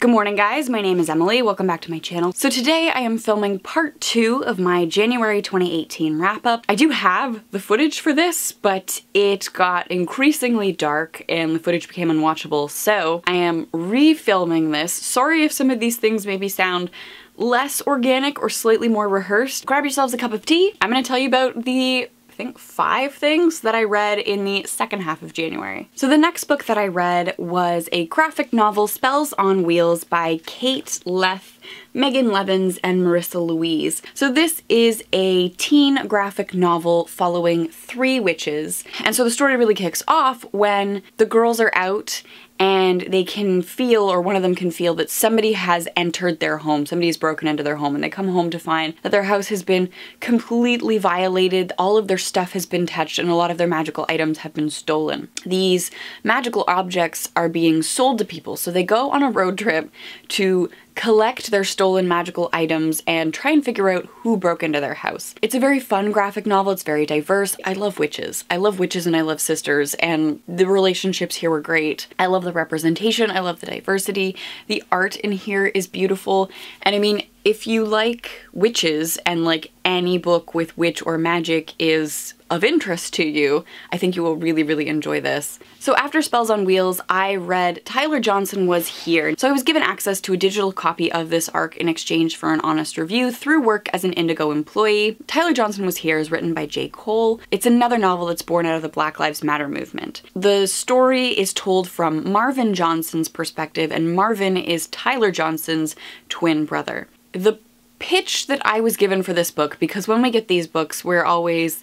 Good morning guys, my name is Emily, welcome back to my channel. So today I am filming part 2 of my January 2018 wrap-up. I do have the footage for this, but it got increasingly dark and the footage became unwatchable, so I am refilming this. Sorry if some of these things maybe sound less organic or slightly more rehearsed. Grab yourselves a cup of tea. I'm gonna tell you about the I think 5 things that I read in the second half of January. So the next book that I read was a graphic novel, Spells on Wheels by Cait, Leth, Megan Levens, and Marissa Louise. So this is a teen graphic novel following 3 witches. And so the story really kicks off when the girls are out and they can feel, or one of them can feel, that somebody has entered their home, somebody has broken into their home, and they come home to find that their house has been completely violated, all of their stuff has been touched, and a lot of their magical items have been stolen. These magical objects are being sold to people, so they go on a road trip to collect their stolen magical items and try and figure out who broke into their house. It's a very fun graphic novel, it's very diverse. I love witches. I love witches and I love sisters, and the relationships here were great. I love the representation, I love the diversity. The art in here is beautiful, and I mean, if you like witches and like any book with witch or magic is of interest to you, I think you will really, really enjoy this. So after Spells on Wheels, I read Tyler Johnson Was Here. So I was given access to a digital copy of this arc in exchange for an honest review through work as an Indigo employee. Tyler Johnson Was Here is written by J. Cole. It's another novel that's born out of the Black Lives Matter movement. The story is told from Marvin Johnson's perspective, and Marvin is Tyler Johnson's twin brother. The pitch that I was given for this book, because when we get these books, we're always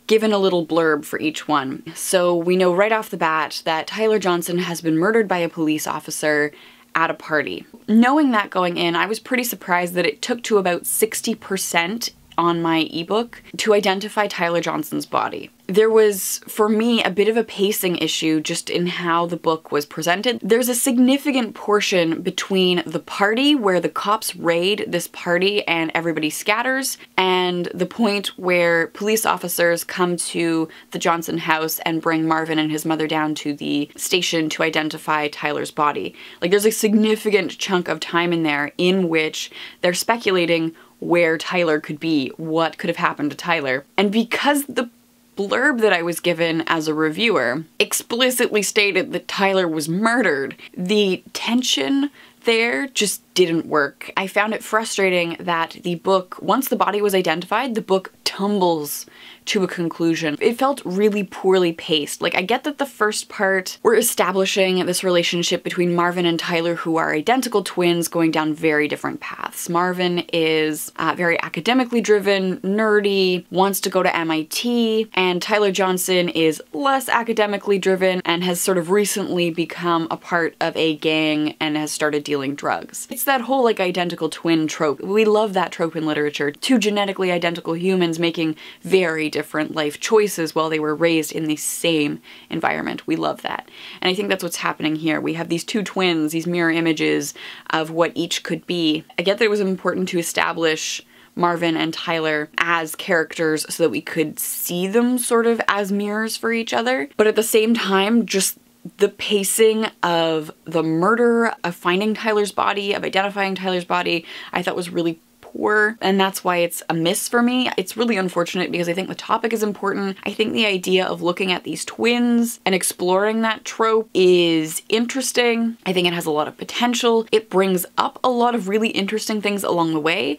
given a little blurb for each one. So we know right off the bat that Tyler Johnson has been murdered by a police officer at a party. Knowing that going in, I was pretty surprised that it took to about 60% on my ebook to identify Tyler Johnson's body. There was, for me, a bit of a pacing issue just in how the book was presented. There's a significant portion between the party where the cops raid this party and everybody scatters, and the point where police officers come to the Johnson house and bring Marvin and his mother down to the station to identify Tyler's body. Like, there's a significant chunk of time in there in which they're speculating where Tyler could be, what could have happened to Tyler. And because the blurb that I was given as a reviewer explicitly stated that Tyler was murdered, the tension there just didn't work. I found it frustrating that the book, once the body was identified, the book tumbles to a conclusion. It felt really poorly paced. Like, I get that the first part, we're establishing this relationship between Marvin and Tyler, who are identical twins going down very different paths. Marvin is very academically driven, nerdy, wants to go to MIT, and Tyler Johnson is less academically driven and has sort of recently become a part of a gang and has started dealing drugs. It's that whole like identical twin trope. We love that trope in literature. 2 genetically identical humans making very different life choices while they were raised in the same environment. We love that. And I think that's what's happening here. We have these 2 twins, these mirror images of what each could be. I get that it was important to establish Marvin and Tyler as characters so that we could see them sort of as mirrors for each other. But at the same time, just the pacing of the murder, of finding Tyler's body, of identifying Tyler's body, I thought was really poor, and that's why it's a miss for me. It's really unfortunate because I think the topic is important. I think the idea of looking at these twins and exploring that trope is interesting. I think it has a lot of potential. It brings up a lot of really interesting things along the way.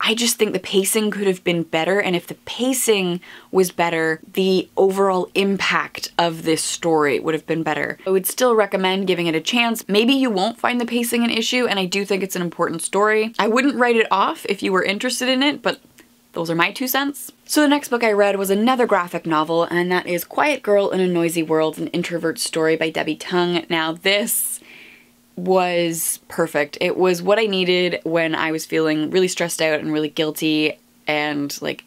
I just think the pacing could have been better, and if the pacing was better, the overall impact of this story would have been better. I would still recommend giving it a chance. Maybe you won't find the pacing an issue, and I do think it's an important story. I wouldn't write it off if you were interested in it, but those are my 2 cents. So the next book I read was another graphic novel, and that is Quiet Girl in a Noisy World, an introvert story by Debbie Tung. Now this was perfect. It was what I needed when I was feeling really stressed out and really guilty and like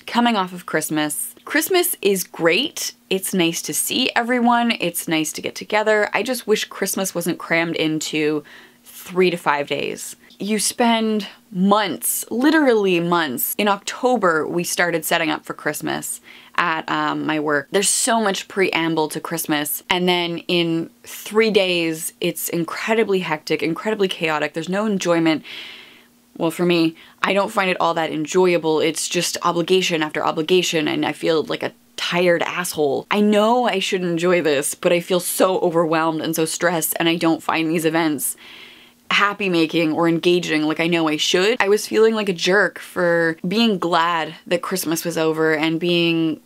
coming off of Christmas. Christmas is great. It's nice to see everyone. It's nice to get together. I just wish Christmas wasn't crammed into 3 to 5 days. you spend months, literally months. In October, we started setting up for Christmas at my work. There's so much preamble to Christmas, and then in 3 days, it's incredibly hectic, incredibly chaotic. There's no enjoyment. Well, for me, I don't find it all that enjoyable. It's just obligation after obligation, and I feel like a tired asshole. I know I should enjoy this, but I feel so overwhelmed and so stressed, and I don't find these events happy making or engaging like I know I should. I was feeling like a jerk for being glad that Christmas was over and being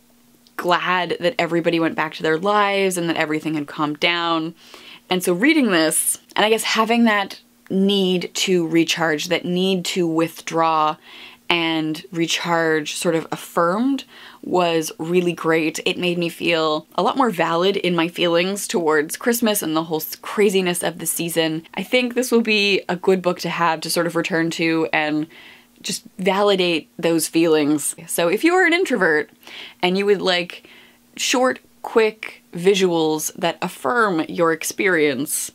glad that everybody went back to their lives and that everything had calmed down. And so reading this, and I guess having that need to recharge, that need to withdraw and recharge sort of affirmed, was really great. It made me feel a lot more valid in my feelings towards Christmas and the whole craziness of the season. I think this will be a good book to have to sort of return to and just validate those feelings. So if you are an introvert and you would like short, quick visuals that affirm your experience,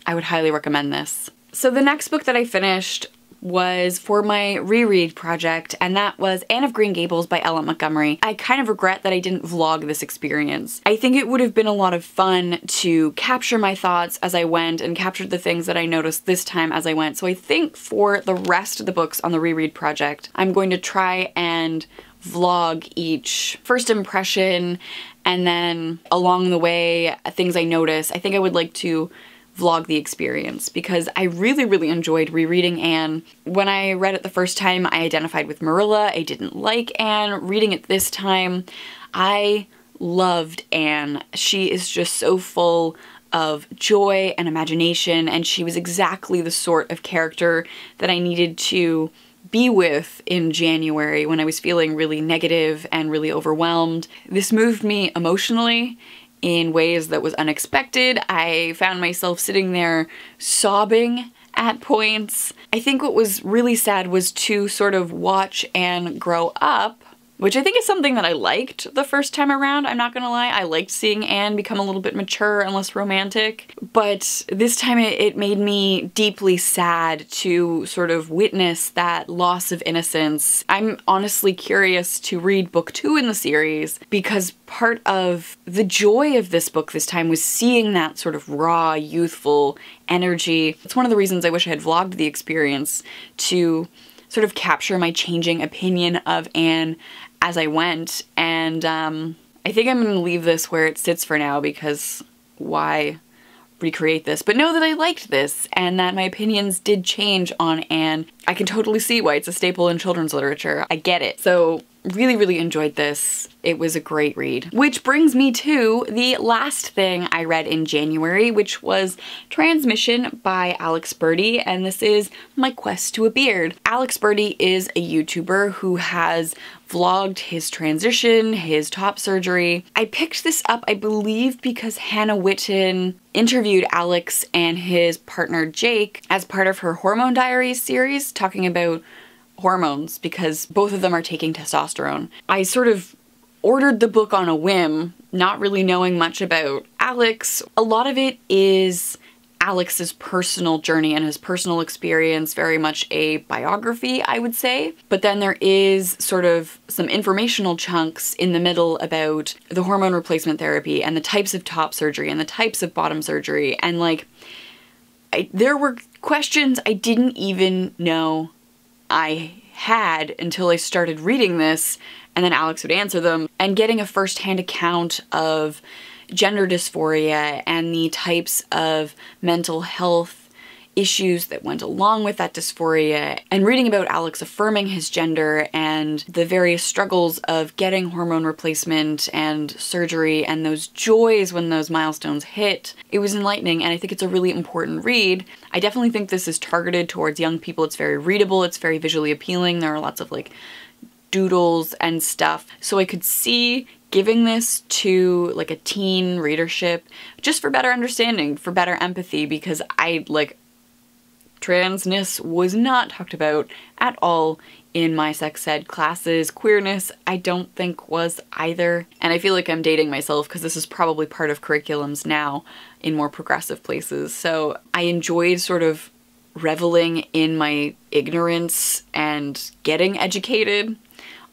I would highly recommend this. So the next book that I finished was for my reread project, and that was Anne of Green Gables by Montgomery. I kind of regret that I didn't vlog this experience. I think it would have been a lot of fun to capture my thoughts as I went and capture the things that I noticed this time as I went. So I think for the rest of the books on the reread project, I'm going to try and vlog each first impression, and then along the way, things I notice. I think I would like to vlog the experience because I really, really enjoyed rereading Anne. When I read it the first time, I identified with Marilla. I didn't like Anne. Reading it this time, I loved Anne. She is just so full of joy and imagination, and she was exactly the sort of character that I needed to be with in January when I was feeling really negative and really overwhelmed. This moved me emotionally in ways that was unexpected. I found myself sitting there sobbing at points. I think what was really sad was to sort of watch Anne grow up, which I think is something that I liked the first time around. I'm not gonna lie, I liked seeing Anne become a little bit mature and less romantic, but this time it made me deeply sad to sort of witness that loss of innocence. I'm honestly curious to read book 2 in the series because part of the joy of this book this time was seeing that sort of raw, youthful energy. It's one of the reasons I wish I had vlogged the experience, to sort of capture my changing opinion of Anne as I went, and I think I'm gonna leave this where it sits for now because why recreate this? But know that I liked this and that my opinions did change on Anne. I can totally see why it's a staple in children's literature. I get it. So really, really enjoyed this. It was a great read. Which brings me to the last thing I read in January, which was Transmission by Bertie, and this is My Quest to a Beard. Bertie is a YouTuber who has vlogged his transition, his top surgery. I picked this up, I believe, because Hannah Witten interviewed Alex and his partner Jake as part of her Hormone Diaries series, talking about hormones because both of them are taking testosterone. I sort of ordered the book on a whim, not really knowing much about Alex. A lot of it is Alex's personal journey and his personal experience, very much a biography, I would say. But then there is sort of some informational chunks in the middle about the hormone replacement therapy and the types of top surgery and the types of bottom surgery. And like, there were questions I didn't even know I had until I started reading this, and then Alex would answer them, and getting a first-hand account of gender dysphoria and the types of mental health issues that went along with that dysphoria, and reading about Alex affirming his gender and the various struggles of getting hormone replacement and surgery and those joys when those milestones hit. It was enlightening, and I think it's a really important read. I definitely think this is targeted towards young people. It's very readable, it's very visually appealing. There are lots of like doodles and stuff. So I could see giving this to like a teen readership just for better understanding, for better empathy, because transness was not talked about at all in my sex ed classes. Queerness, I don't think was either. And I feel like I'm dating myself because this is probably part of curriculums now in more progressive places. So I enjoyed sort of reveling in my ignorance and getting educated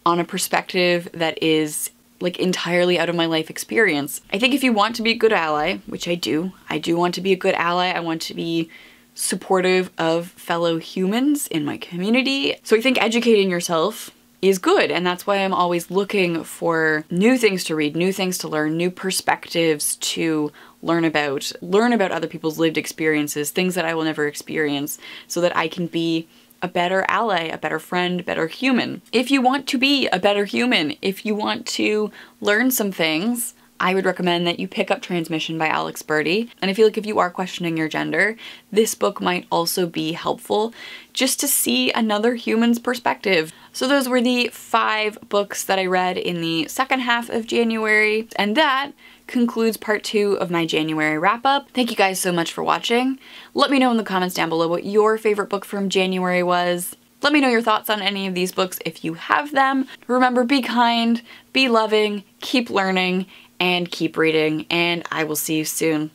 on a perspective that is like entirely out of my life experience. I think if you want to be a good ally, which I do want to be a good ally. I want to be supportive of fellow humans in my community. So I think educating yourself is good, and that's why I'm always looking for new things to read, new things to learn, new perspectives to learn about other people's lived experiences, things that I will never experience, so that I can be a better ally, a better friend, a better human. If you want to be a better human, if you want to learn some things, I would recommend that you pick up Transmission by Alex Bertie. And I feel like if you are questioning your gender, this book might also be helpful just to see another human's perspective. So those were the 5 books that I read in the second half of January, and that concludes part 2 of my January wrap-up. Thank you guys so much for watching. Let me know in the comments down below what your favorite book from January was. Let me know your thoughts on any of these books if you have them. Remember, be kind, be loving, keep learning, and keep reading, and I will see you soon.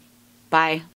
Bye.